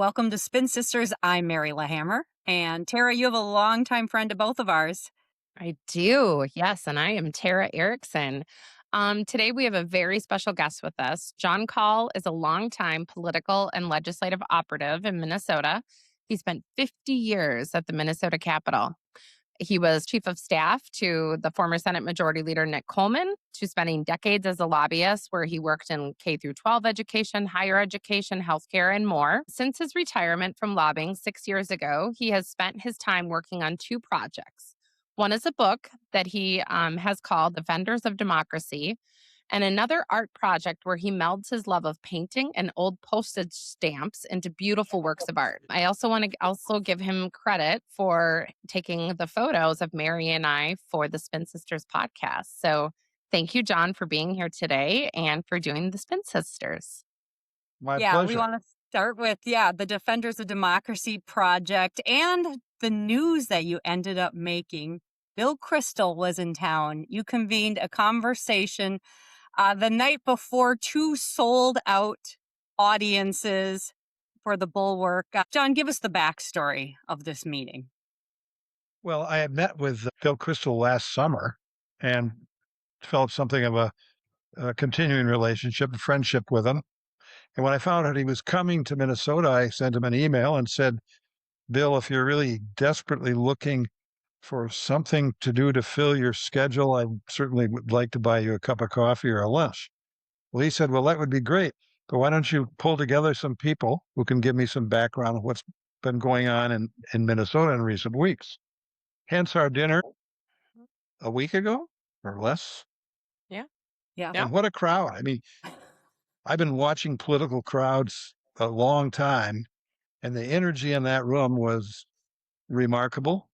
welcome to Spin Sisters. I'm Mary LaHammer. And Tara, you have a longtime friend of both of ours. I do. Yes. And I am Tara Erickson. Today, we have a very special guest with us. John Kaul is a longtime political and legislative operative in Minnesota. He spent 50 years at the Minnesota Capitol. He was chief of staff to the former Senate Majority Leader Nick Coleman, to spending decades as a lobbyist where he worked in K through 12 education, higher education, healthcare, and more. Since his retirement from lobbying 6 years ago, he has spent his time working on two projects. One is a book that he has called Defenders of Democracy, and another art project where he melds his love of painting and old postage stamps into beautiful works of art. I also want to give him credit for taking the photos of Mary and I for the Spin Sisters podcast. So thank you, John, for being here today and for doing the Spin Sisters. My We pleasure. want to start with, the Defenders of Democracy project and the news that you ended up making. Bill Kristol was in town. You convened a conversation the night before two sold-out audiences for the Bulwark. John, give us the backstory of this meeting. Well, I had met with Bill Kristol last summer and developed something of a continuing relationship, a friendship with him. And when I found out he was coming to Minnesota, I sent him an email and said, Bill, if you're really desperately looking for something to do to fill your schedule, I certainly would like to buy you a cup of coffee or a lunch. Well, he said, well, that would be great, but why don't you pull together some people who can give me some background on what's been going on in Minnesota in recent weeks? Hence our dinner a week ago or less. Yeah. And what a crowd. I mean, I've been watching political crowds a long time, and the energy in that room was remarkable.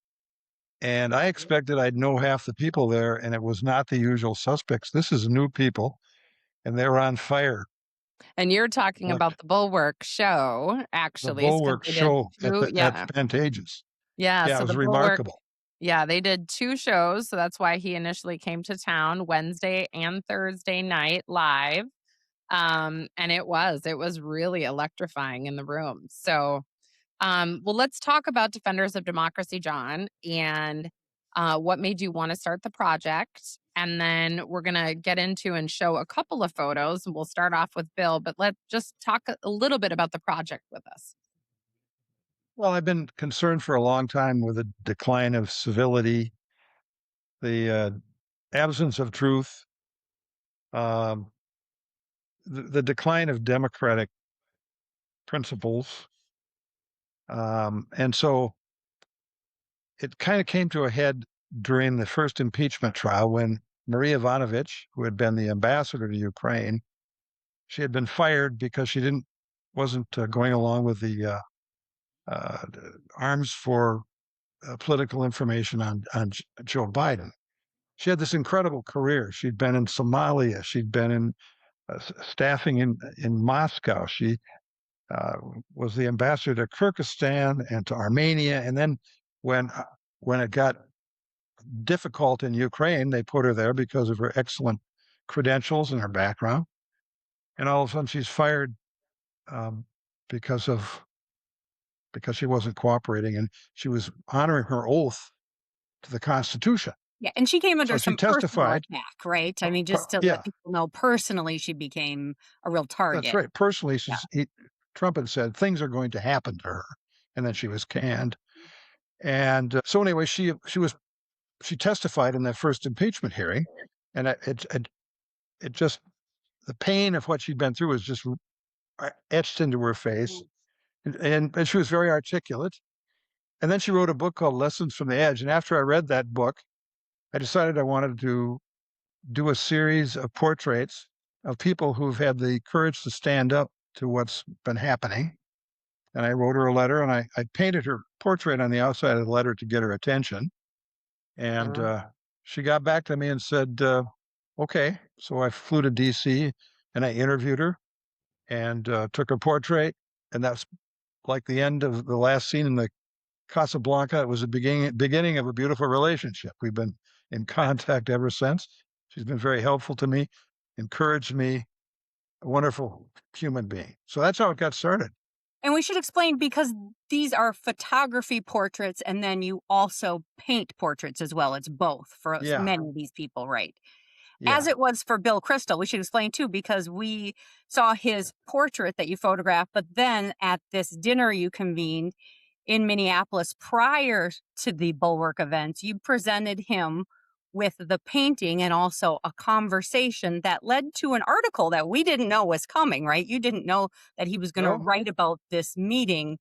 And I expected I'd know half the people there, and it was not the usual suspects. This is new people, and they were on fire. And you're talking about the Bulwark show, actually. The Bulwark show at Pantages. Yeah, Yeah, so it was the remarkable. Bulwark, yeah, they did two shows. So that's why he initially came to town Wednesday and Thursday night live. And it was really electrifying in the room. So, well, let's talk about Defenders of Democracy, John, and what made you want to start the project. And then we're going to get into and show a couple of photos. And we'll start off with Bill, but let's just talk a little bit about the project with us. Well, I've been concerned for a long time with the decline of civility, the absence of truth, the decline of democratic principles. And so it kind of came to a head during the first impeachment trial when Marie Yovanovitch, who had been the ambassador to Ukraine, she had been fired because she wasn't going along with the arms for political information on Joe Biden. She had this incredible career. She'd been in Somalia. She'd been in staffing in Moscow. She was the ambassador to Kyrgyzstan and to Armenia. And then when it got difficult in Ukraine, they put her there because of her excellent credentials and her background. And all of a sudden, she's fired because she wasn't cooperating, and she was honoring her oath to the Constitution. Yeah, and she came under So she some personal testified. attack, right? I mean, just to let people know, personally, she became a real target. That's right. Personally, Trump had said things are going to happen to her, and then she was canned. And so anyway, she testified in that first impeachment hearing, and it just, the pain of what she'd been through was just etched into her face, and she was very articulate. And then she wrote a book called Lessons from the Edge. And after I read that book, I decided I wanted to do a series of portraits of people who've had the courage to stand up to what's been happening. And I wrote her a letter, and I painted her portrait on the outside of the letter to get her attention. And she got back to me and said, okay. So I flew to D.C. and I interviewed her and took her portrait. And that's like the end of the last scene in the Casablanca. It was the beginning of a beautiful relationship. We've been in contact ever since. She's been very helpful to me, encouraged me, a wonderful human being. So that's how it got started. And we should explain because these are photography portraits and then you also paint portraits as well. It's both for Yeah, many of these people, right? As yeah. it was for Bill Kristol, we should explain too, because we saw his portrait that you photographed, but then at this dinner you convened in Minneapolis prior to the Bulwark events, you presented him with the painting and also a conversation that led to an article that we didn't know was coming, right? You didn't know that he was going to No? write about this meeting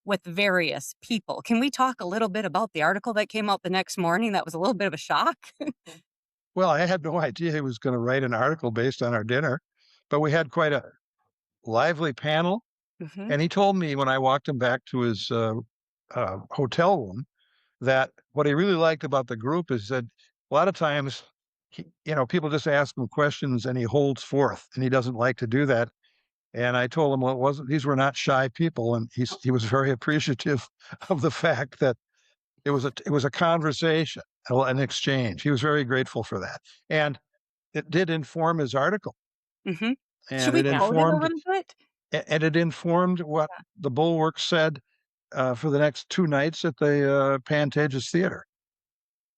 with various people. Can we talk a little bit about the article that came out the next morning that was a little bit of a shock? Well, I had no idea he was gonna write an article based on our dinner, but we had quite a lively panel, Hmm. and he told me when I walked him back to his, hotel room that what he really liked about the group is that a lot of times, people just ask him questions and he holds forth, and he doesn't like to do that. And I told him, well, it wasn't, these were not shy people. And he was very appreciative of the fact that it was a conversation, an exchange. He was very grateful for that. And it did inform his article, Hmm. Should and we it quote it a informed little bit? and it informed what the Bulwark said for the next 2 nights at the Pantages Theater.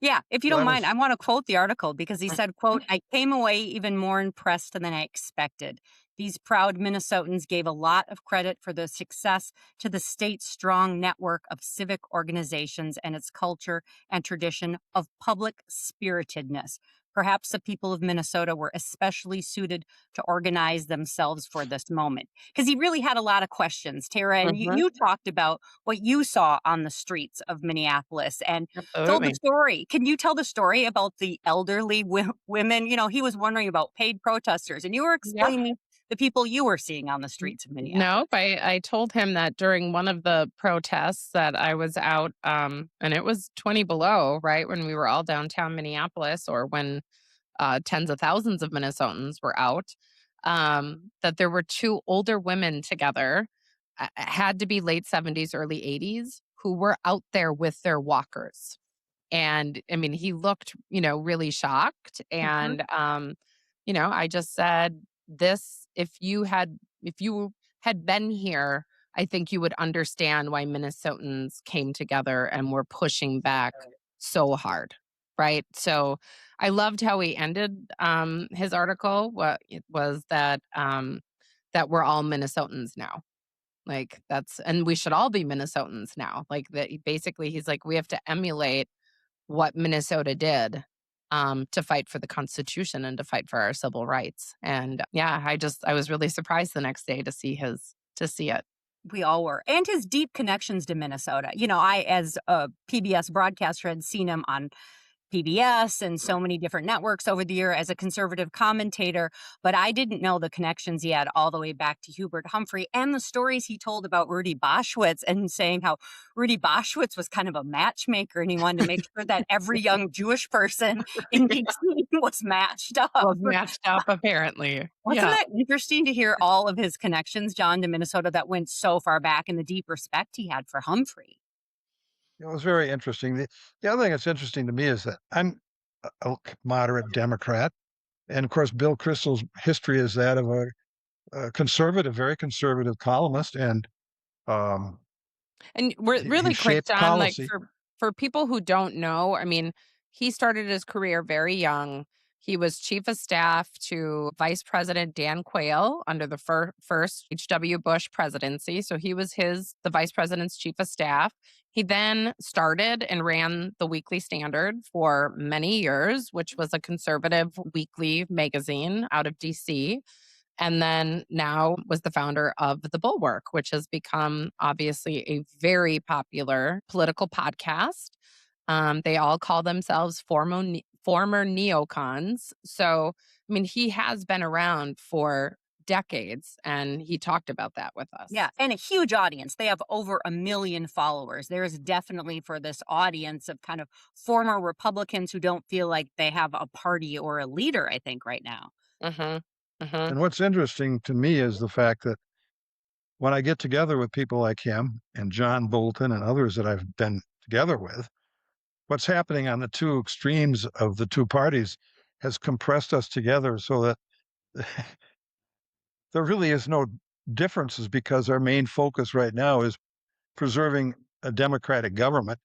Yeah, if you So don't that mind, was I want to quote the article because he said, quote, "I came away even more impressed than I expected. These proud Minnesotans gave a lot of credit for the success to the state's strong network of civic organizations and its culture and tradition of public spiritedness. Perhaps the people of Minnesota were especially suited to organize themselves for this moment." Because he really had a lot of questions, Tara, and Mhm. you talked about what you saw on the streets of Minneapolis and told the Absolutely. story. Can you tell the story about the elderly women? He was wondering about paid protesters, and you were Yeah. explaining the people you were seeing on the N streets of Minneapolis. Nope, I told him that during one of the protests that I was out, and it was 20 below, right, when we were all downtown Minneapolis or when, tens of thousands of Minnesotans were out, that there were 2 older women together, had to be late 70s, early 80s, who were out there with their walkers. And I mean, he looked, really shocked. Mhm. And, I just said, this, if you had been here, I think you would understand why Minnesotans came together and were pushing back so hard. Right. So I loved how he ended his article. What it was that we're all Minnesotans now. Like and we should all be Minnesotans now. Like that basically he's like, we have to emulate what Minnesota did to fight for the Constitution and to fight for our civil rights. And yeah, I was really surprised the next day to see it. We all were. And his deep connections to Minnesota. I, as a PBS broadcaster, had seen him on PBS and so many different networks over the year as a conservative commentator, but I didn't know the connections he had all the way back to Hubert Humphrey and the stories he told about Rudy Boschwitz and saying how Rudy Boschwitz was kind of a matchmaker and he wanted to make sure that every young Jewish person in DC was matched up. Was matched up apparently. Wasn't Yeah. that interesting to hear all of his connections, John, to Minnesota that went so far back and the deep respect he had for Humphrey? It was very interesting. The other thing that's interesting to me is that I'm a moderate Democrat, and of course, Bill Kristol's history is that of a conservative, very conservative columnist, and um, And we're he really quick, shaped John, like policy. for people who don't know, I mean, he started his career very young. He was chief of staff to Vice President Dan Quayle under the first H.W. Bush presidency. So he was the vice president's chief of staff. He then started and ran the Weekly Standard for many years, which was a conservative weekly magazine out of DC, and then now was the founder of The Bulwark, which has become obviously a very popular political podcast. They all call themselves former neocons. So, I mean, he has been around for decades, and he talked about that with us. Yeah, and a huge audience. They have over 1 million followers. There is definitely for this audience of kind of former Republicans who don't feel like they have a party or a leader, I think, right now. Mhm. Mhm. And what's interesting to me is the fact that when I get together with people like him and John Bolton and others that I've been together with, what's happening on the two extremes of the two parties has compressed us together so that there really is no difference is because our main focus right now is preserving a democratic government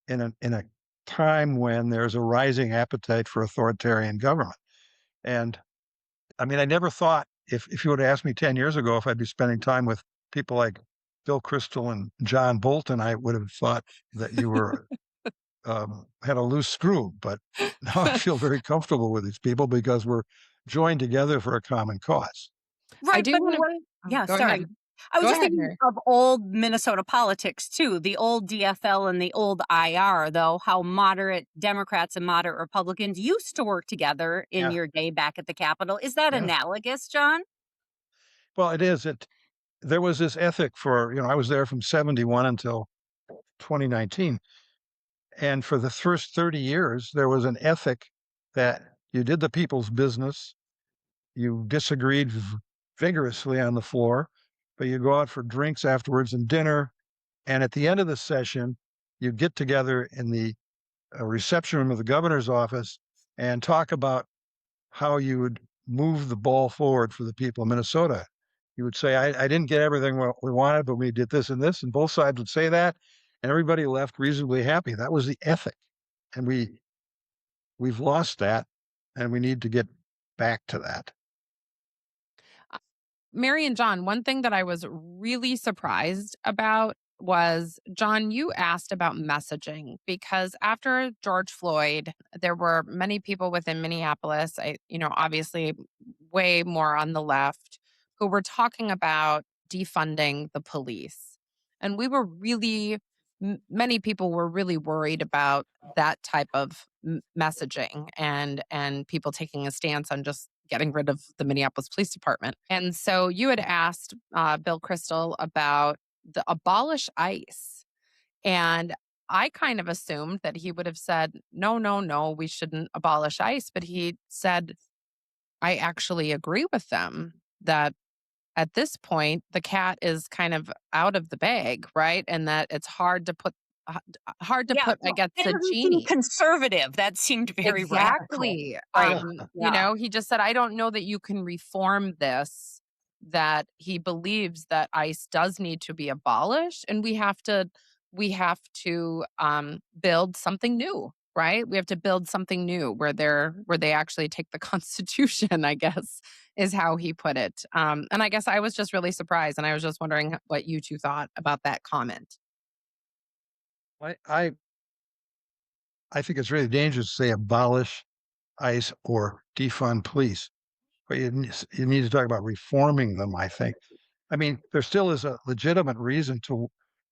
in a time when there's a rising appetite for authoritarian government. And I mean, I never thought if you would have asked me 10 years ago if I'd be spending time with people like Bill Kristol and John Bolton, I would have thought that you were had a loose screw. But now I feel very comfortable with these people because we're joined together for a common cause. I Right, do but want to. yeah, Go sorry. ahead. I was Go just ahead, thinking Mary. of old Minnesota politics too, the old DFL and the old IR, though, how moderate Democrats and moderate Republicans used to work together in Yeah. your day back at the Capitol. Is that Yeah. analogous, John? Well, it is. There was this ethic for, I was there from 71 until 2019. And for the first 30 years, there was an ethic that you did the people's business. You disagreed vigorously on the floor, but you go out for drinks afterwards and dinner. And at the end of the session, you get together in the reception room of the governor's office and talk about how you would move the ball forward for the people of Minnesota. You would say, I didn't get everything we wanted, but we did this and this. And both sides would say that. And everybody left reasonably happy. That was the ethic. And we've lost that, and we need to get back to that. Mary and John, one thing that I was really surprised about was, John, you asked about messaging because after George Floyd, there were many people within Minneapolis, obviously way more on the left, who were talking about defunding the police. And we were really, many people were really worried about that type of messaging and people taking a stance on just getting rid of the Minneapolis Police Department. And so you had asked Bill Kristol about the abolish ICE. And I kind of assumed that he would have said, no, no, no, we shouldn't abolish ICE. But he said, I actually agree with them that at this point, the cat is kind of out of the bag, right? And that it's hard to put, Yeah, I guess, that the doesn't seem genie. conservative. That seemed very radical. Exactly. Right. Yeah. He just said, I don't know that you can reform this, that he believes that ICE does need to be abolished and we have to build something new, right? We have to build something new where they actually take the Constitution, I guess, is how he put it. And I guess I was just really surprised, and I was just wondering what you two thought about that comment. I think it's really dangerous to say abolish ICE or defund police, but you need to talk about reforming them, I think. I mean, there still is a legitimate reason to.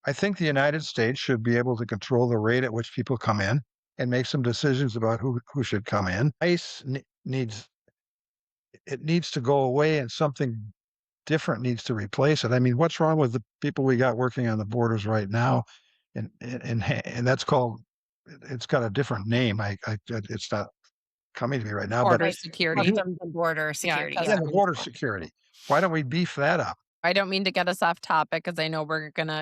I think the United States should be able to control the rate at which people come in and make some decisions about who should come in. ICE needs to go away, and something different needs to replace it. I mean, what's wrong with the people we got working on the borders right now? And that's called. It's got a different name. It's not coming to me right now. Border But security. Customs and border security. Yeah, yeah, the border security. Why don't we beef that up? I don't mean to get us off topic because I know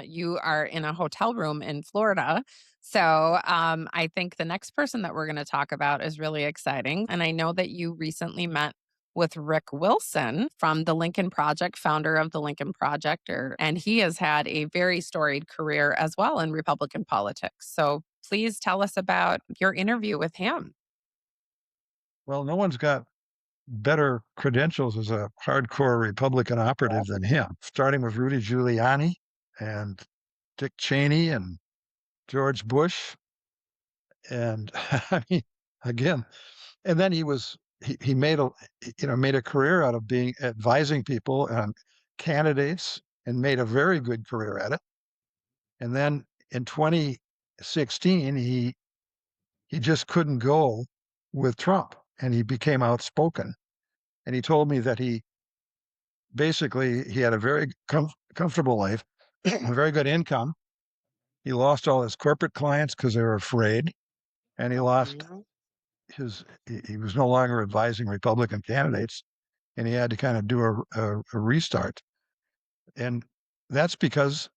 you are in a hotel room in Florida. So I think the next person that we're going to talk about is really exciting. And I know that you recently met with Rick Wilson from the Lincoln Project, founder of the Lincoln Project, and he has had a very storied career as well in Republican politics. So please tell us about your interview with him. Well, no one's got better credentials as a hardcore Republican operative than him, starting with Rudy Giuliani and Dick Cheney and George Bush. And I mean, again, and then he made a career out of being advising people on candidates and made a very good career at it. And then in 2016, he just couldn't go with Trump, and he became outspoken. And he told me that he had a very comfortable life, a very good income. He lost all his corporate clients because they were afraid, and he lost he was no longer advising Republican candidates, and he had to kind of do a restart. And that's because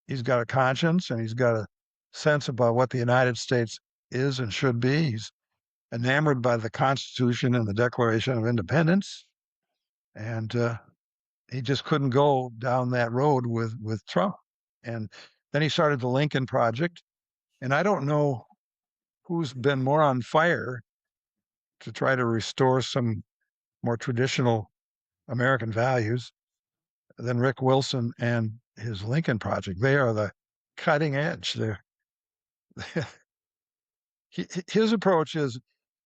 he's got a conscience and he's got a sense about what the United States is and should be. He's enamored by the Constitution and the Declaration of Independence. And he just couldn't go down that road with Trump. And then he started the Lincoln Project. And I don't know who's been more on fire to try to restore some more traditional American values than Rick Wilson and his Lincoln Project. They are the cutting edge. They're, his approach is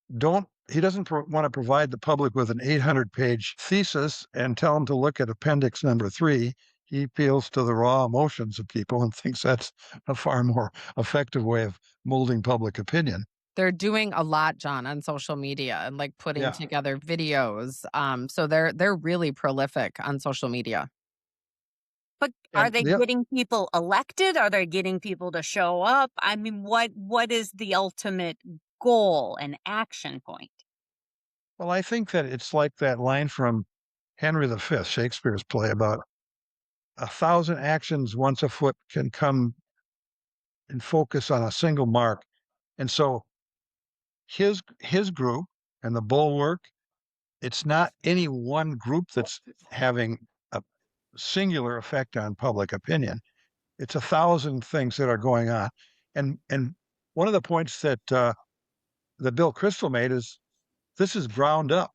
he doesn't want to provide the public with an 800-page thesis and tell them to look at appendix number 3. He appeals to the raw emotions of people and thinks that's a far more effective way of molding public opinion. They're doing a lot, John, on social media and like putting together videos. So they're really prolific on social media. But are they getting people elected? Are they getting people to show up? I mean, what is the ultimate goal and action point? Well, I think that it's like that line from Henry V, Shakespeare's play, about 1,000 actions once afoot can come and focus on a single mark. And so his group and the Bulwark, it's not any one group that's having a singular effect on public opinion. It's 1,000 things that are going on. And one of the points that that Bill Kristol made is this is ground up.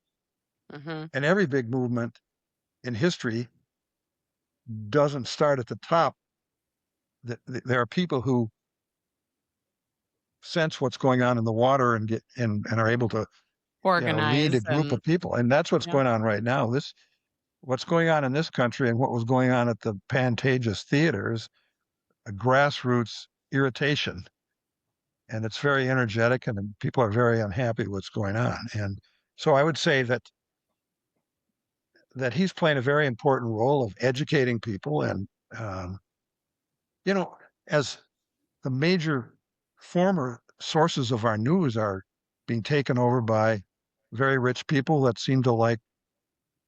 Mm-hmm. And every big movement in history doesn't start at the top. There are people who sense what's going on in the water and get and are able to lead a group of people. And that's what's going on right now. What's going on in this country and what was going on at the Pantages theaters, a grassroots irritation. And it's very energetic and people are very unhappy with what's going on. And so I would say that he's playing a very important role of educating people. And, as the major former sources of our news are being taken over by very rich people that seem to like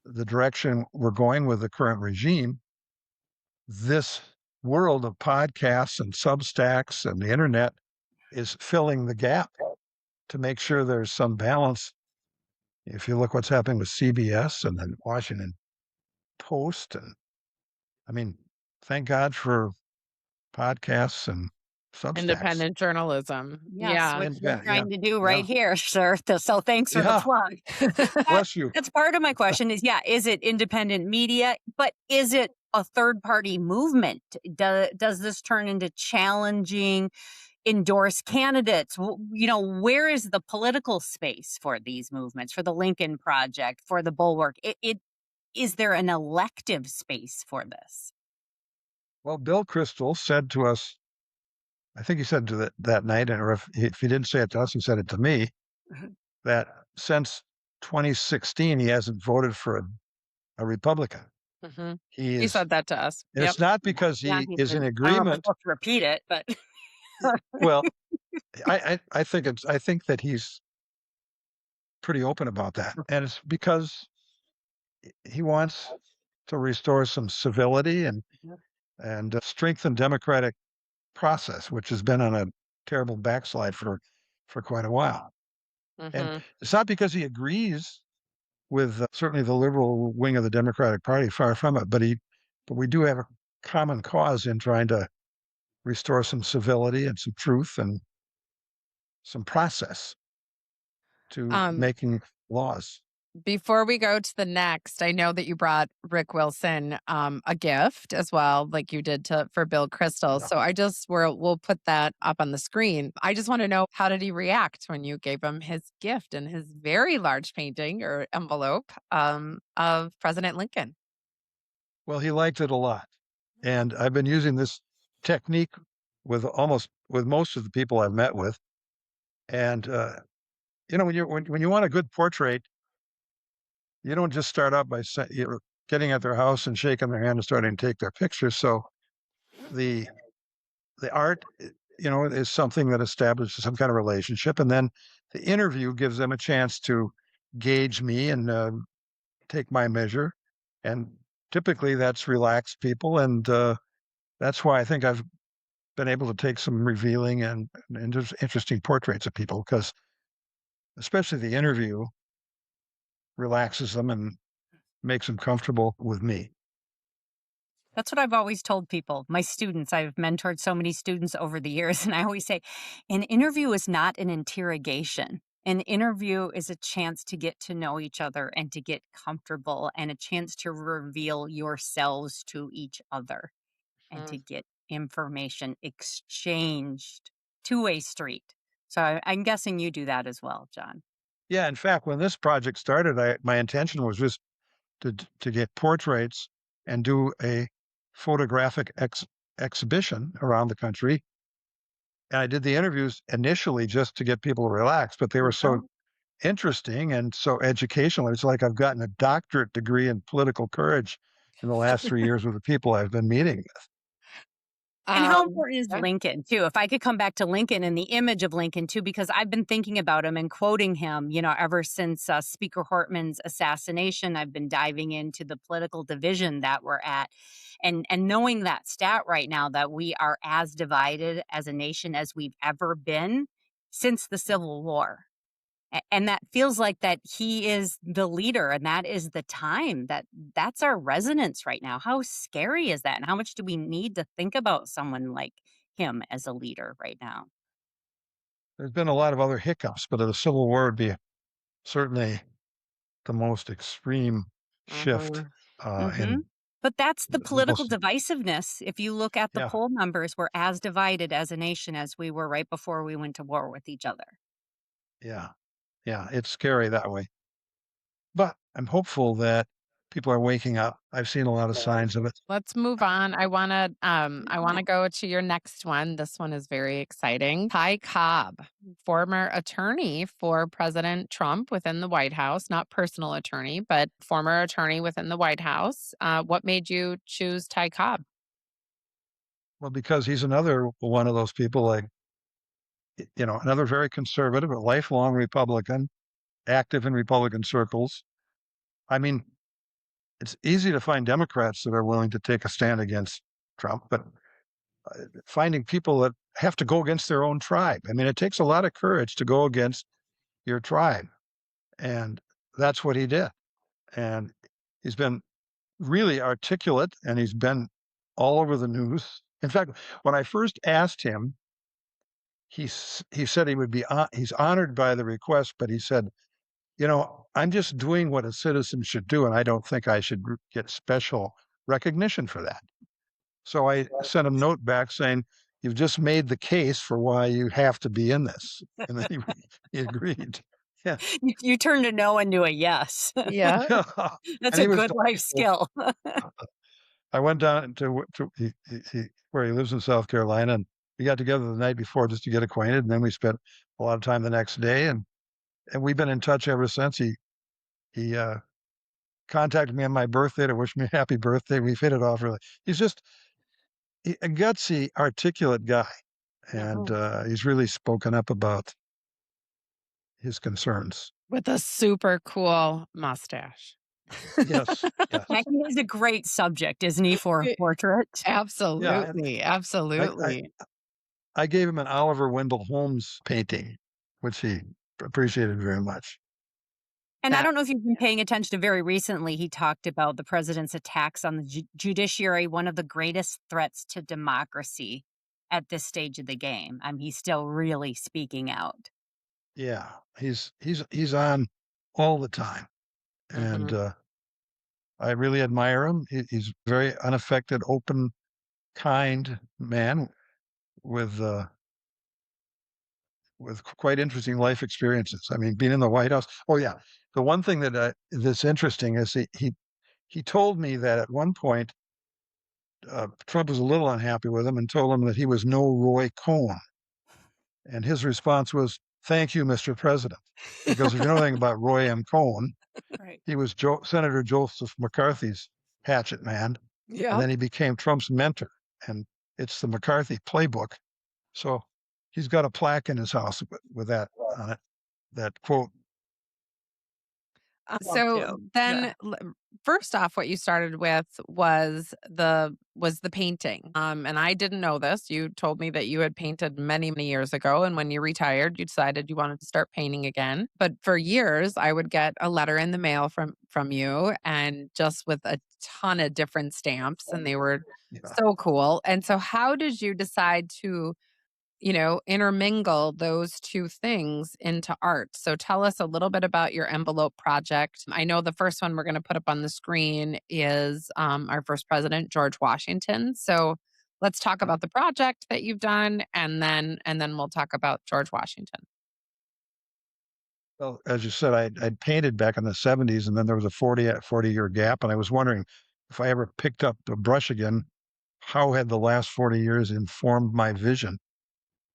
the direction we're going with the current regime, this world of podcasts and Substacks and the internet is filling the gap to make sure there's some balance. If you look what's happening with CBS and the Washington Post, and I mean, thank God for podcasts and Substacks. Independent journalism. Yes, which we're trying to do right here, sir. So thanks for the plug. Bless you. That's part of my question is it independent media, but is it a third-party movement? Does this turn into challenging endorsed candidates? Where is the political space for these movements, for the Lincoln Project, for the Bulwark? Is there an elective space for this? Well, Bill Kristol said to us, I think he said to that night, or if he didn't say it to us, he said it to me, that since 2016, he hasn't voted for a Republican. Mm-hmm. He said that to us. And it's not because he is in agreement. I don't know if I'll repeat it, but well, I think that he's pretty open about that, and it's because he wants to restore some civility and strengthen democratic process, which has been on a terrible backslide for quite a while. Mm-hmm. And it's not because he agrees with certainly the liberal wing of the Democratic Party, far from it, but we do have a common cause in trying to restore some civility and some truth and some process to making laws. Before we go to the next, I know that you brought Rick Wilson a gift as well, like you did for Bill Kristol. Yeah. So we'll put that up on the screen. I just want to know, how did he react when you gave him his gift and his very large painting or envelope of President Lincoln? Well, he liked it a lot, and I've been using this technique with most of the people I've met with. And when you want a good portrait, you don't just start out by getting at their house and shaking their hand and starting to take their pictures. So the art, is something that establishes some kind of relationship. And then the interview gives them a chance to gauge me and take my measure. And typically that's relaxed people. And that's why I think I've been able to take some revealing and just interesting portraits of people, because especially the interview relaxes them and makes them comfortable with me. That's what I've always told people, my students. I've mentored so many students over the years, and I always say an interview is not an interrogation. An interview is a chance to get to know each other and to get comfortable and a chance to reveal yourselves to each other and Mm. to get information exchanged, two-way street. So I'm guessing you do that as well, John. Yeah, in fact, when this project started, my intention was just to get portraits and do a photographic exhibition around the country. And I did the interviews initially just to get people to relax, but they were so Uh-huh. interesting and so educational. It's like I've gotten a doctorate degree in political courage in the last 3 years with the people I've been meeting. And how important is Yeah. Lincoln too? If I could come back to Lincoln and the image of Lincoln too, because I've been thinking about him and quoting him, ever since Speaker Hortman's assassination. I've been diving into the political division that we're at, and knowing that stat right now that we are as divided as a nation as we've ever been since the Civil War. And that feels like that he is the leader and that is the time that's our resonance right now. How scary is that? And how much do we need to think about someone like him as a leader right now? There's been a lot of other hiccups, but the Civil War would be certainly the most extreme shift Mhm. Mhm. in But that's the the political most. divisiveness. If you look at the Yeah, poll numbers, we're as divided as a nation as we were right before we went to war with each other. yeah, yeah. It's scary that way. But I'm hopeful that people are waking up. I've seen a lot of signs of it. Let's move on. I wanna go to your next one. This one is very exciting. Ty Cobb, former attorney for President Trump within the White House, not personal attorney, but former attorney within the White House. What made you choose Ty Cobb? Well, because he's another one of those people like, another very conservative, a lifelong Republican, active in Republican circles. I mean, it's easy to find Democrats that are willing to take a stand against Trump, but finding people that have to go against their own tribe. I mean, it takes a lot of courage to go against your tribe. And that's what he did. And he's been really articulate and he's been all over the news. In fact, when I first asked him, he said he would be he's honored by the request, but he said, I'm just doing what a citizen should do, and I don't think I should get special recognition for that. So I sent him a note back saying, "You've just made the case for why you have to be in this," and then he agreed. Yeah, You turned a no into a yes. Yeah. That's and a he was good life delightful. skill. I went down to where he lives in South Carolina, and we got together the night before just to get acquainted, and then we spent a lot of time the next day, and we've been in touch ever since. He contacted me on my birthday to wish me a happy birthday. We've hit it off really. He's just a gutsy, articulate guy, and Mhm. he's really spoken up about his concerns. With a super cool mustache. Yes, Yeah, yes, he is a great subject, isn't he, for a Eh, portrait? yeah. And absolutely, I, I absolutely. I gave him an Oliver Wendell Holmes painting, which he appreciated very much. And I That don't know if you've been paying attention to very recently, he talked about the president's attacks on the judiciary, one of the greatest threats to democracy at this stage of the game. He's still really speaking out. Yeah, he's on all the time, and Mhm. I really admire him. He's very unaffected, open, kind man with uh, with quite interesting life experiences. I mean, being in the White House. Oh yeah, the one thing that's interesting is he told me that at one point Trump was a little unhappy with him and told him that he was no Roy Cohn, and his response was, "Thank you, Mr. President," because if you know anything about Roy M. Cohn, Right. he was Senator Joseph McCarthy's hatchet man, and Yep. then he became Trump's mentor, and it's the McCarthy playbook. So he's got a plaque in his house with that on it. That quote. Love So to. Yeah. then first off, what you started with was the painting. And I didn't know this. You told me that you had painted many, many years ago, and when you retired, you decided you wanted to start painting again. But for years, I would get a letter in the mail from you, and just with a ton of different stamps, and they were Yeah. so cool. And so, how did you decide to intermingle those two things into art? So tell us a little bit about your envelope project. I know the first one we're going to put up on the screen is our first president, George Washington. So let's talk about the project that you've done, and then we'll talk about George Washington. Well, as you said, I'd painted back in the 70s, and then there was a 40-year gap, and I was wondering if I ever picked up the brush again, how had the last 40 years informed my vision?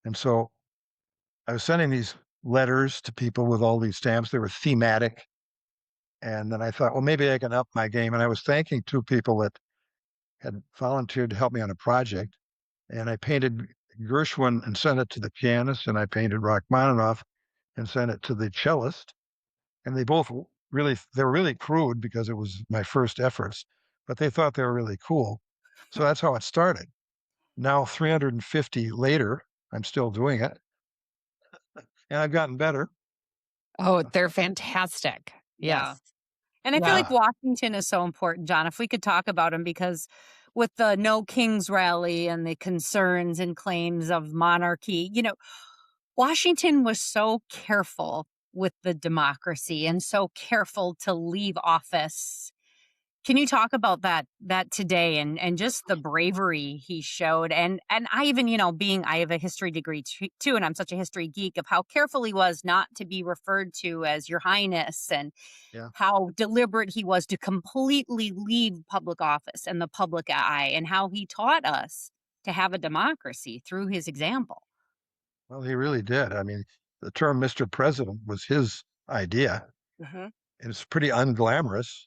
And so I was sending these letters to people with all these stamps. They were thematic. And then I thought, well, maybe I can up my game. And I was thanking two people that had volunteered to help me on a project. And I painted Gershwin and sent it to the pianist, and I painted Rachmaninoff and sent it to the cellist. And they both they were really crude because it was my first efforts, but they thought they were really cool. So that's how it started. Now, 350 later, I'm still doing it, and I've gotten better. Oh, they're fantastic. Yeah. Yes. And I feel like Yeah. Washington is so important, John, if we could talk about him, because with the No Kings rally and the concerns and claims of monarchy, Washington was so careful with the democracy and so careful to leave office. Can you talk about that today, and just the bravery he showed? And I even, I have a history degree too, and I'm such a history geek, of how careful he was not to be referred to as Your Highness, and Yeah. how deliberate he was to completely leave public office and the public eye, and how he taught us to have a democracy through his example. Well, he really did. I mean, the term Mr. President was his idea. Hmm. It's pretty unglamorous,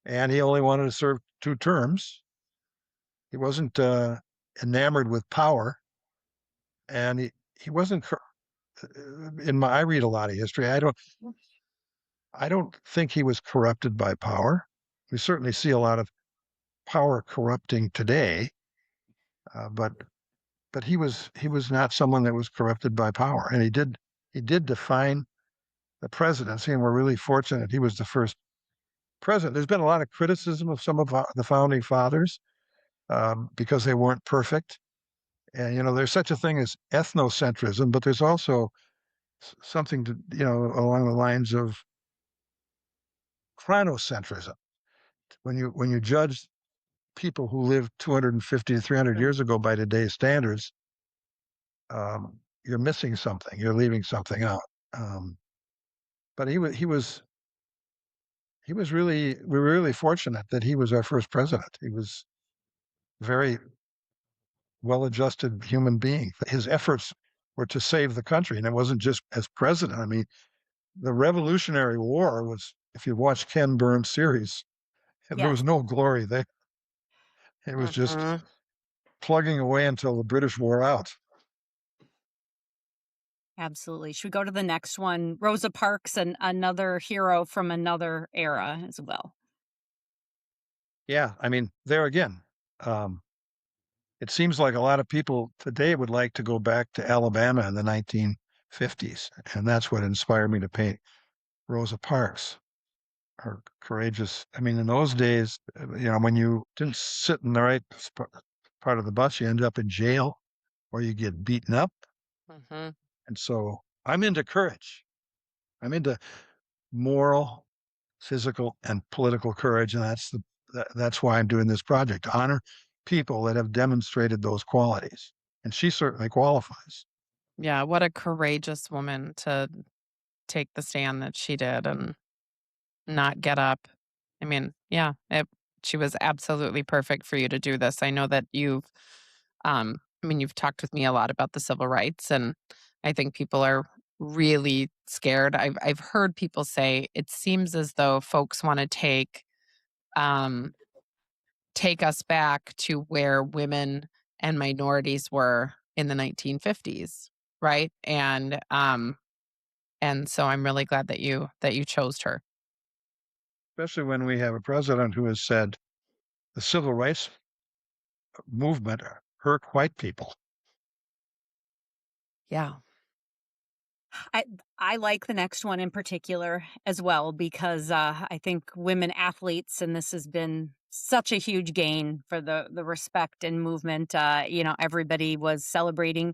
and he only wanted to serve 2 terms. He wasn't enamored with power, and he wasn't. I read a lot of history. I don't think he was corrupted by power. We certainly see a lot of power corrupting today, but he was not someone that was corrupted by power, and he did define the presidency, and we're really fortunate he was the first president. There's been a lot of criticism of some of the founding fathers because they weren't perfect, and there's such a thing as ethnocentrism, but there's also something to along the lines of chronocentrism. When you judge people who lived 250 to 300 years ago by today's standards, you're missing something. You're leaving something out. But we were really fortunate that he was our first president. He was a very well-adjusted human being. His efforts were to save the country, and it wasn't just as president. I mean, the Revolutionary War was, if you watch Ken Burns' series, there Yes. was no glory there. It was just Mhm. plugging away until the British wore out. Absolutely. Should we go to the next one? Rosa Parks, and another hero from another era as well. Yeah, I mean, there again, um, it seems like a lot of people today would like to go back to Alabama in the 1950s, and that's what inspired me to paint Rosa Parks. Her courageous. I mean, in those days, when you didn't sit in the right part of the bus, you end up in jail or you get beaten up. Hmm. And so I'm into courage. I'm into moral, physical, and political courage, and that's why I'm doing this project, to honor people that have demonstrated those qualities. And she certainly qualifies. Yeah, what a courageous woman to take the stand that she did and not get up. I mean, yeah, she was absolutely perfect for you to do this. I know that you've talked with me a lot about the civil rights, and I think people are really scared. I've heard people say it seems as though folks want to um, take us back to where women and minorities were in the 1950s, right? And so I'm really glad that you chose her. especially when we have a president who has said the civil rights movement hurt white people. Yeah. I like the next one in particular as well because I think women athletes, and this has been such a huge gain for the respect and movement. Everybody was celebrating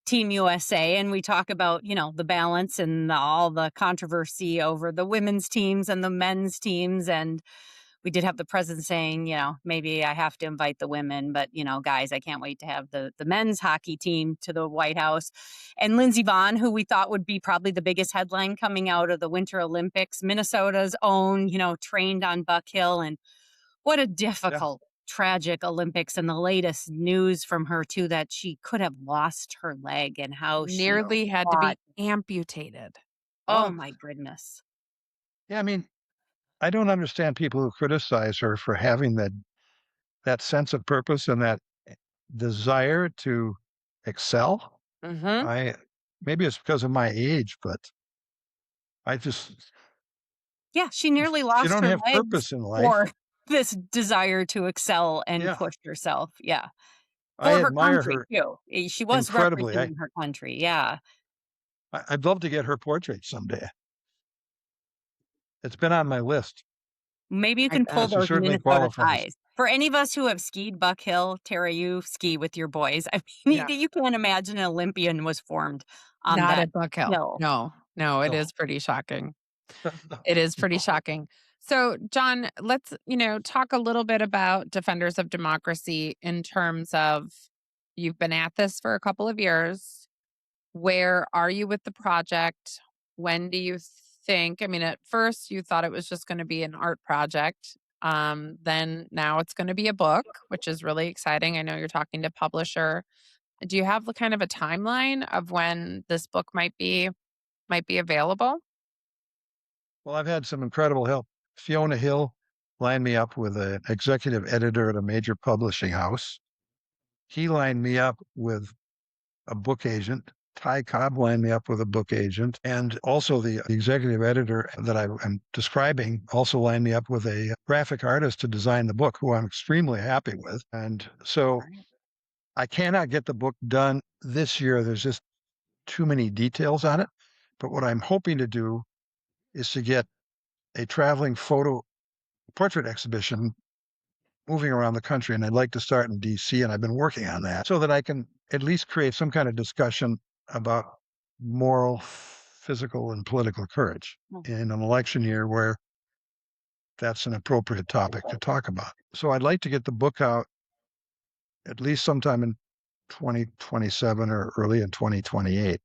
Team USA, and we talk about the balance and all the controversy over the women's teams and the men's teams, and we did have the president saying, maybe I have to invite the women, but guys, I can't wait to have the men's hockey team to the White House. And Lindsey Vonn, who we thought would be probably the biggest headline coming out of the Winter Olympics, Minnesota's own, trained on Buck Hill, and what a difficult, tragic Olympics. And the latest news from her too, that she could have lost her leg and how she Nearly had to fought. be amputated. Oh Oh, my goodness. yeah. I mean, I don't understand people who criticize her for having that sense of purpose and that desire to excel. Mm-hmm. I maybe it's because of my age, but I just Yeah, she nearly if you lost don't her have legs purpose in life. for this desire to excel and Yeah, push herself. Yeah. I For her admire country her too. She was incredibly. representing her country. Yeah. I'd love to get her portrait someday. It's been on my list. Maybe you can pull She those certainly Minnesota qualifies. ties. For any of us who have skied Buck Hill, Tara, you ski with your boys. I mean, Yeah. you can't imagine an Olympian was formed on Not that at Buck Hill. hill. No, it No. is pretty shocking. It is pretty shocking. So, John, let's, talk a little bit about Defenders of Democracy in terms of you've been at this for a couple of years. Where are you with the project? When do you think? I mean, at first you thought it was just going to be an art project. Then now it's going to be a book, which is really exciting. I know you're talking to publisher. Do you have kind of a timeline of when this book might be available? Well, I've had some incredible help. Fiona Hill lined me up with an executive editor at a major publishing house. He lined me up with a book agent. Ty Cobb lined me up with a book agent. And also the executive editor that I am describing also lined me up with a graphic artist to design the book, who I'm extremely happy with. And so I cannot get the book done this year. There's just too many details on it. But what I'm hoping to do is to get a traveling photo portrait exhibition moving around the country. And I'd like to start in DC, and I've been working on that so that I can at least create some kind of discussion about moral, physical, and political courage in an election year where that's an appropriate topic to talk about. So I'd like to get the book out at least sometime in 2027 or early in 2028.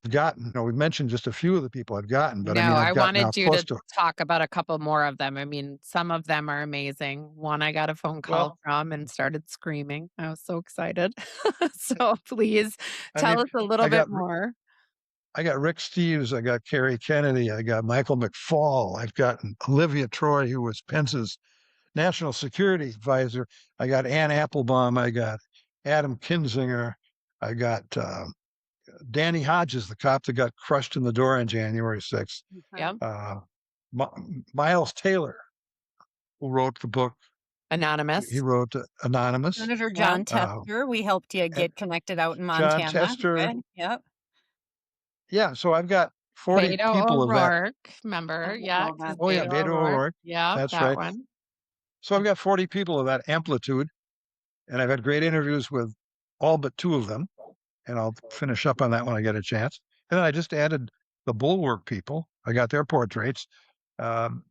We've mentioned just a few of the people I've gotten, but No, I mean, I I've gotten now wanted you close to to, talk about a couple more of them. I mean, some of them are amazing. One I got a phone call well, from and started screaming. I was so excited. So please I tell mean, us a little I bit got more. I got Rick Steves, I got Kerry Kennedy, I got Michael McFaul, I've got Olivia Troy, who was Pence's national security advisor. I got Ann Applebaum, I got Adam Kinzinger, I got Danny Hodges, the cop that got crushed in the door on January 6th. Yeah. Miles Taylor, who wrote the book. He Anonymous. wrote Anonymous. Senator Yeah. John Tester, we helped you And get connected out in John Montana. Tester. Good. Yep. Yeah, so I've got 40 Beto people of that. O'Rourke, remember? Yeah, because Oh, yeah, Beto O'Rourke. Yeah, That's that right. one. So I've got 40 people of that amplitude, and I've had great interviews with all but two of them, and I'll finish up on that when I get a chance. And then I just added the Bulwark people. I got their portraits, and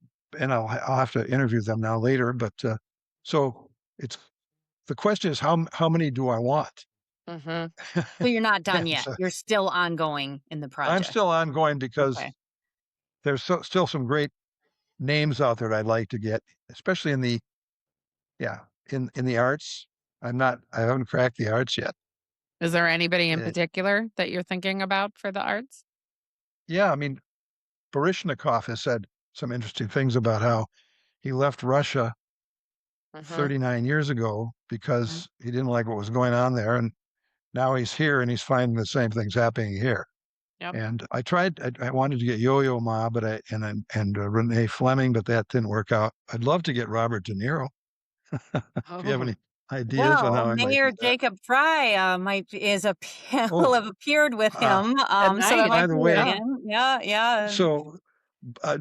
I'll have to interview them now later. But so the question is how many do I want? Mm-hmm. So you're not done yet. So You're still ongoing in the project. I'm still ongoing because Okay. there's still some great names out there that I'd like to get, especially in the arts. I haven't cracked the arts yet. Is there anybody in Uh, particular that you're thinking about for the arts? Yeah, I mean, Baryshnikov has said some interesting things about how he left Russia Mhm. 39 years ago because he didn't like what was going on there, and now he's here and he's finding the same things happening here. Yep. And I tried. I wanted to get Yo-Yo Ma, but and Renee Fleming, but that didn't work out. I'd love to get Robert De Niro. If you have Oh, any ideas on Well, how I might Mayor do that. Jacob Fry will Oh, have appeared with uh, him. So that nice. by might the be way, Yeah. in. Yeah, yeah. so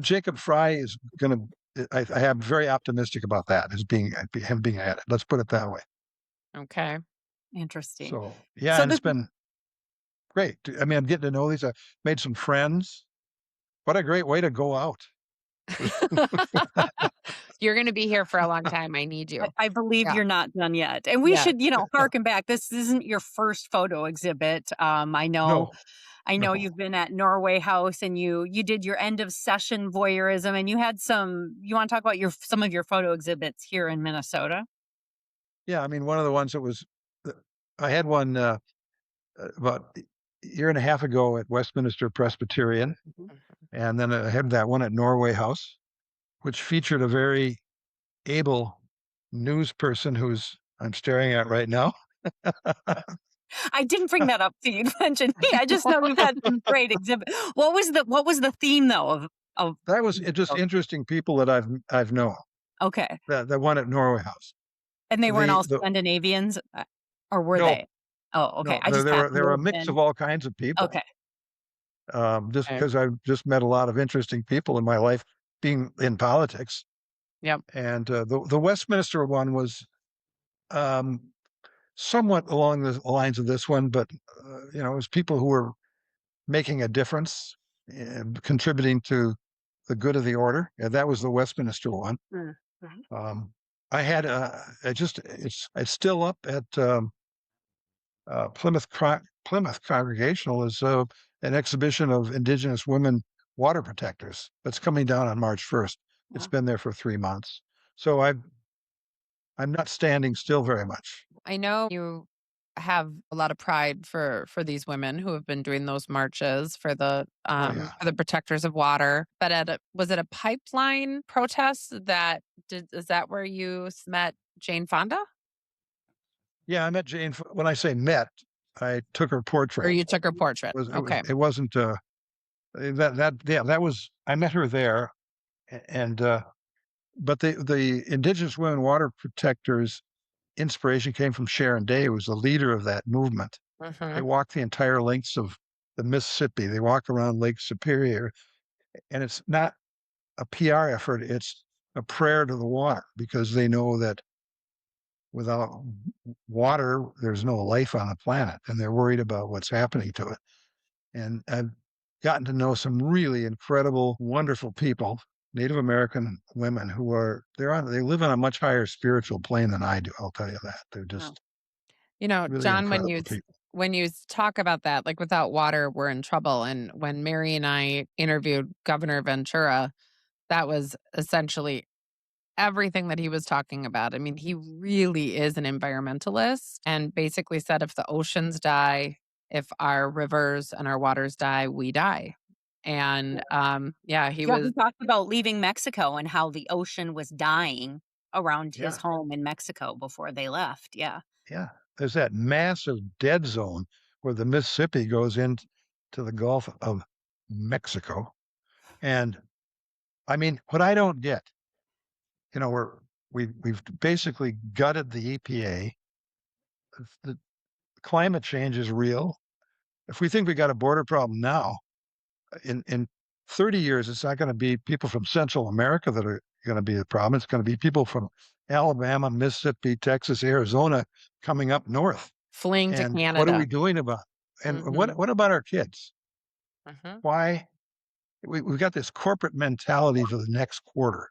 Jacob Fry is going to. I am very optimistic about that as being him being added. Let's put it that way. Okay. Interesting. So yeah, So and it's this been great. I mean, I'm getting to know these. I made some friends. What a great way to go out. You're gonna be here for a long time. I need you. I believe Yeah. you're not done yet. And we Yeah. should, harken back. This isn't your first photo exhibit. No, I know no. you've been at Norway House and you did your end of session voyeurism and you want to talk about some of your photo exhibits here in Minnesota? Yeah, I mean, one of the ones that was, I had one about a year and a half ago at Westminster Presbyterian, Mhm. and then I had that one at Norway House, which featured a very able news person who's I'm staring at right now. I didn't bring that up to you to mention me. I just know you've had some great exhibit. What was the theme though of That was just oh, interesting people that I've known. okay. The one at Norway House. And they weren't all The Scandinavians, or were No, they? Oh, okay. no, I just there happened were to a have mix of been all kinds of people. okay. Just Okay. because I've just met a lot of interesting people in my life being in politics. Yep. And the Westminster one was um, somewhat along the lines of this one, but it was people who were making a difference and contributing to the good of the order. And that was the Westminster one. Mm, mhm. I had it's still up at Plymouth Congregational is an exhibition of Indigenous women water protectors that's coming down on March 1st. It's Yeah. been there for 3 months, so I'm not standing still very much. I know you have a lot of pride for these women who have been doing those marches Oh yeah, for the protectors of water. But was it a pipeline protest is that where you met Jane Fonda? yeah. I met Jane when I say met. I took her Or portrait. you took her portrait? Okay. It wasn't that yeah, that was I met her there, and but the Indigenous women water protectors inspiration came from Sharon Day, who was the leader of that movement. They Mhm. walked the entire lengths of the Mississippi. They walk around Lake Superior, and it's not a PR effort. It's a prayer to the water because they know that without water, there's no life on the planet, and they're worried about what's happening to it. And I've gotten to know some really incredible, wonderful people, Native American women they live on a much higher spiritual plane than I do. I'll tell you that. They're Oh, just really John, incredible people. when you talk about that, like without water, we're in trouble. And when Mary and I interviewed Governor Ventura, that was essentially everything that he was talking about. I mean, he really is an environmentalist and basically said if the oceans die, if our rivers and our waters die, we die. And yeah, he yeah, he was talked about leaving Mexico and how the ocean was dying around his Yeah, home in Mexico before they left. Yeah. yeah. There's that massive dead zone where the Mississippi goes into the Gulf of Mexico. And I mean, what I don't get, we've basically gutted the EPA. The climate change is real. If we think we got a border problem now, in 30 years, it's not going to be people from Central America that are going to be the problem. It's going to be people from Alabama, Mississippi, Texas, Arizona coming up north. fleeing to And what are we Canada. doing about it? And Hmm. what about our kids? Hmm. Why we've got this corporate mentality for the next quarter.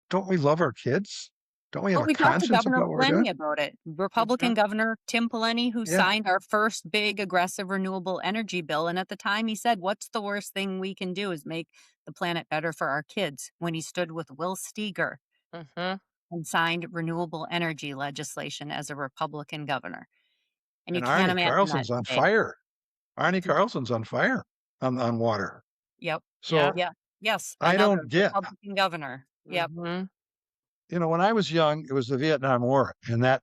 Don't we love our kids? Don't we have Well, a we talked to conscience Governor about what we're doing? Pawlenty about it. Republican Hmm. Governor Tim Pawlenty, who Yeah, signed our first big aggressive renewable energy bill. And at the time he said, what's the worst thing we can do is make the planet better for our kids when he stood with Will Steger Hmm. and signed renewable energy legislation as a Republican governor. And you and can't Arnie imagine that Carlson's on today. fire. Arnie Carlson's on fire on water. Yep. Yeah. So Yeah. Yes. I Another don't get, Republican governor. Yep. Hmm. when I was young, it was the Vietnam War, and that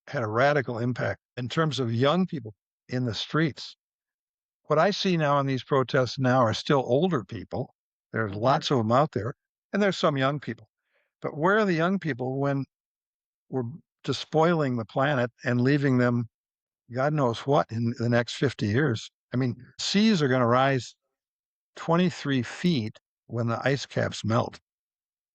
had a radical impact in terms of young people in the streets. what I see now in these protests now are still older people. There's lots of them out there, and there's some young people. But where are the young people when we're despoiling the planet and leaving them God knows what in the next 50 years? I mean, seas are going to rise 23 feet when the ice caps melt.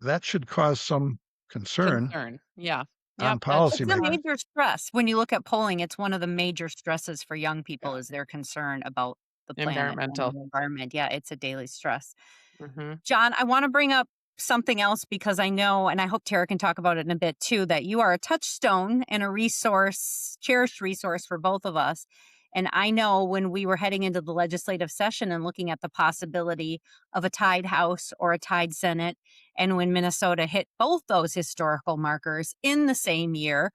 That should cause some concern Yeah. on Yep. That's It's a policymakers. major stress. When you look at polling, it's one of the major stresses for young people is their concern about the planet and environmental. the environment. Yeah, it's a daily stress. Hmm. John, I want to bring up something else because I know, and I hope Tara can talk about it in a bit too, that you are a touchstone and a resource, cherished resource for both of us. And I know when we were heading into the legislative session and looking at the possibility of a tied House or a tied Senate, and when Minnesota hit both those historical markers in the same year,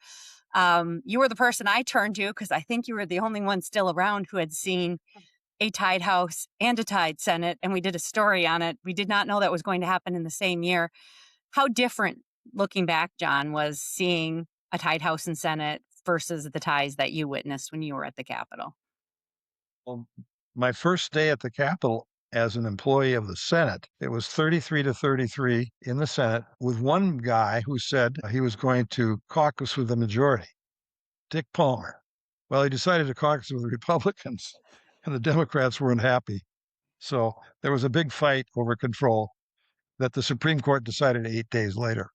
you were the person I turned to because I think you were the only one still around who had seen a tied House and a tied Senate, and we did a story on it. We did not know that was going to happen in the same year. How different, looking back, John, was seeing a tied House and Senate versus the ties that you witnessed when you were at the Capitol? Well, my first day at the Capitol as an employee of the Senate, it was 33 to 33 in the Senate, with one guy who said he was going to caucus with the majority, Dick Palmer. Well, he decided to caucus with the Republicans, and the Democrats weren't happy. So there was a big fight over control that the Supreme Court decided 8 days later.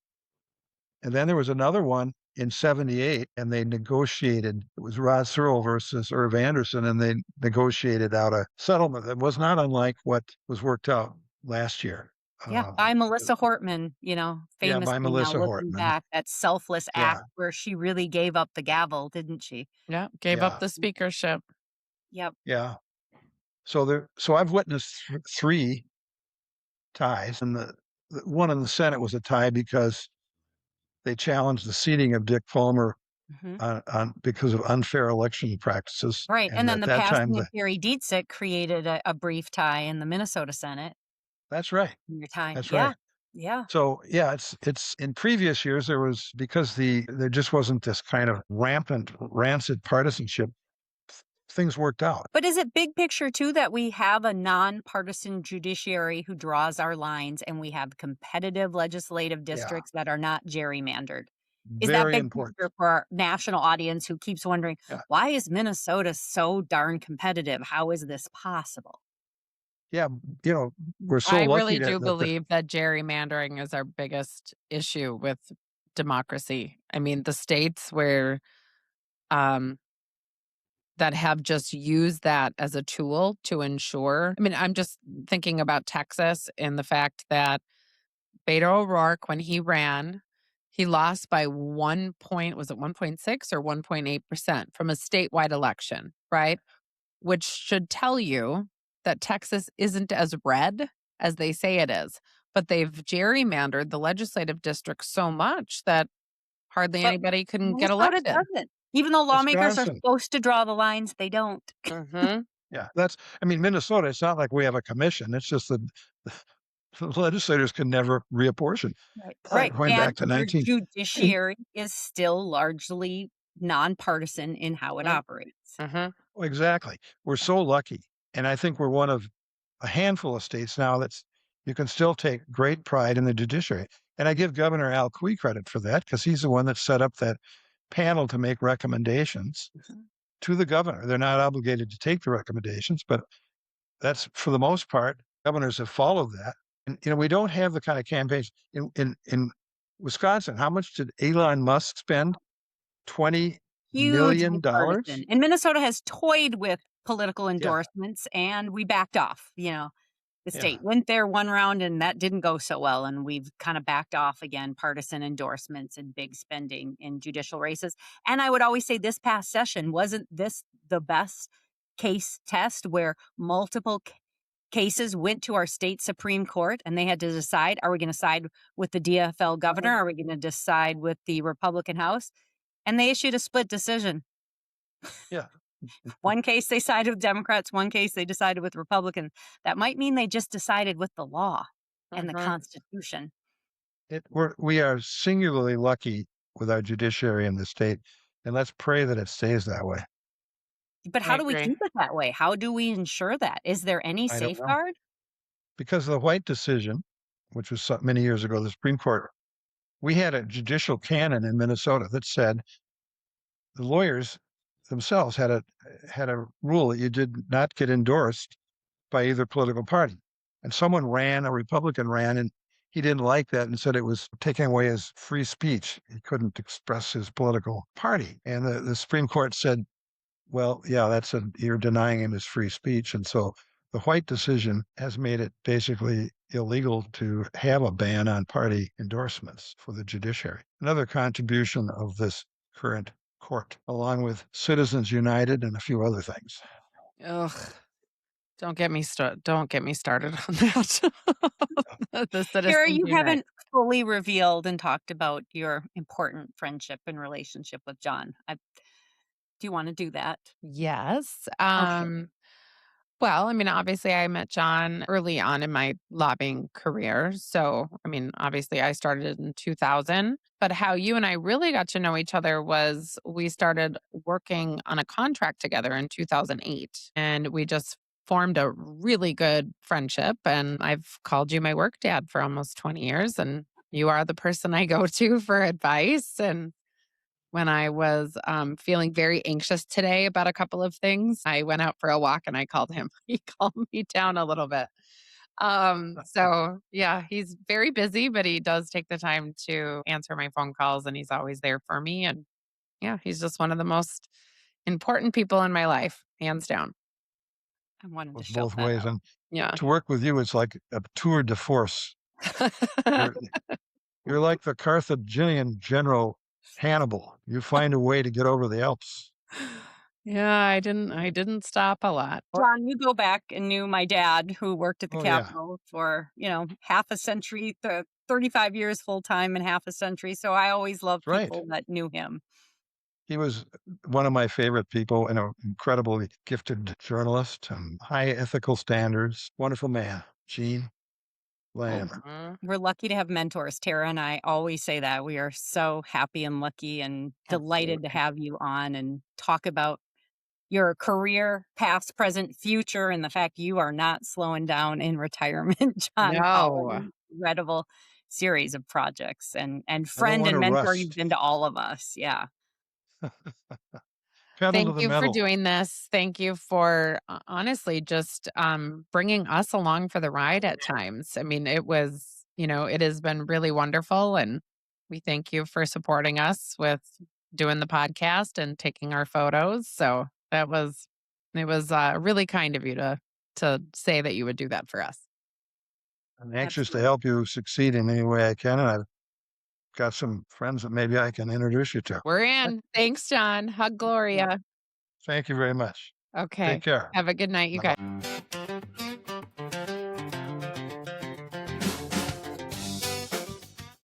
And then there was another one in 78, and they negotiated. It was Rod Searle versus Irv Anderson, and they negotiated out a settlement that was not unlike what was worked out last year. Yeah, by Melissa Hortman, Yeah, by famously now Melissa looking Hortman. back, that selfless Yeah, act where she really gave up the gavel, didn't she? Yeah. Gave up yeah, the speakership. Yep. yeah. So I've witnessed three ties, and the one in the Senate was a tie because they challenged the seating of Dick Palmer Mhm. on because of unfair election practices, Right, and and then at the that time, passing of Gary Dietzich created a brief tie in the Minnesota Senate that's right, in your time. that's Yeah, right. yeah. So yeah, it's in previous years there was because there just wasn't this kind of rancid partisanship. Things worked out. But is it big picture too that we have a nonpartisan judiciary who draws our lines and we have competitive legislative Yeah, districts that are not gerrymandered? Is that very big important. picture for our national audience who keeps wondering, Yeah, why is Minnesota so darn competitive? How is this possible? yeah. We're so I lucky really that do that the believe that gerrymandering is our biggest issue with democracy. I mean, the states where um, that have just used that as a tool to ensure. I mean, I'm just thinking about Texas and the fact that Beto O'Rourke, when he ran, he lost by 1.6 or 1.8% from a statewide election, right? Which should tell you that Texas isn't as red as they say it is. But they've gerrymandered the legislative district so much that hardly But anybody can get Minnesota elected. doesn't. Even though lawmakers are Wisconsin. supposed to draw the lines, they don't. Hmm. Yeah, I mean, Minnesota. It's not like we have a commission. It's just that the legislators can never reapportion. Right. Right. Going And back to our 19. judiciary is still largely nonpartisan in how it operates. Hmm. Exactly. We're so lucky, and I think we're one of a handful of states now you can still take great pride in the judiciary. And I give Governor Al Quie credit for that because he's the one that set up that panel to make recommendations Mhm. to the governor. They're not obligated to take the recommendations, but that's for the most part, governors have followed that. And we don't have the kind of campaigns in Wisconsin. How much did Elon Musk spend? $20 Hugely million partisan. dollars. And Minnesota has toyed with political Yeah, endorsements and we backed off. The yeah. state went there one round and that didn't go so well. And we've kind of backed off again, partisan endorsements and big spending in judicial races. And I would always say this past session, wasn't this the best case test where multiple cases went to our state Supreme Court and they had to decide, are we going to side with the DFL governor? Are we going to decide with the Republican House? And they issued a split decision. Yeah. One case they sided with Democrats, one case they decided with Republicans. That might mean they just decided with the law and the Hmm. Constitution. We are singularly lucky with our judiciary in the state, and let's pray that it stays that way. But I how do we agree. keep it that way? How do we ensure that? Is there any I don't know. safeguard? Because of the White decision, which was many years ago, the Supreme Court, we had a judicial canon in Minnesota that said the lawyers themselves had a rule that you did not get endorsed by either political party. And someone ran, a Republican ran, and he didn't like that and said it was taking away his free speech. He couldn't express his political party. And the Supreme Court said, well, yeah, you're denying him his free speech. And so the White decision has made it basically illegal to have a ban on party endorsements for the judiciary. Another contribution of this current court, along with Citizens United and a few other things. Ugh. Don't get me started on that. The Tara, Citizens you Unite. haven't fully revealed and talked about your important friendship and relationship with John. Do you want to do that? Yes. Okay. Well, I mean, obviously, I met John early on in my lobbying career. So, I mean, obviously, I started in 2000. But how you and I really got to know each other was we started working on a contract together in 2008. And we just formed a really good friendship. And I've called you my work dad for almost 20 years. And you are the person I go to for advice. And when I was feeling very anxious today about a couple of things, I went out for a walk and I called him. He calmed me down a little bit. So yeah, he's very busy, but he does take the time to answer my phone calls and he's always there for me. And yeah, he's just one of the most important people in my life, hands down. I wanted to Goes shout both that ways. out. And Yeah. to work with you, it's like a tour de force. You're you're like the Carthaginian general Hannibal. You find a way to get over the Alps. Yeah, I didn't stop a lot. John, you go back and knew my dad who worked at the Oh yeah, Capitol for, half a century, 35 years full time and half a century. So I always loved that's right. people that knew him. He was one of my favorite people and an incredibly gifted journalist and high ethical standards. Wonderful man, Gene Lamb. Mhm. We're lucky to have mentors. Tara and I always say that. We are so happy and lucky and delighted to Absolutely. have you on and talk about your career, past, present, future, and the fact you are not slowing down in retirement, John Kaul. No. An incredible series of projects and I don't friend want and to mentor you've rust. been to all of us. Yeah. Pedal to Thank the you for metal. doing this. Thank you for honestly just bringing us along for the ride at times. I mean, it has been really wonderful. And we thank you for supporting us with doing the podcast and taking our photos. So it was really kind of you to say that you would do that for us. I'm anxious to Absolutely. help you succeed in any way I can, and I've got some friends that maybe I can introduce you to. We're in. Thanks, John. Hug Yeah. Gloria. Thank you very much. Okay. Take care. Have a good night, you Bye-bye. guys.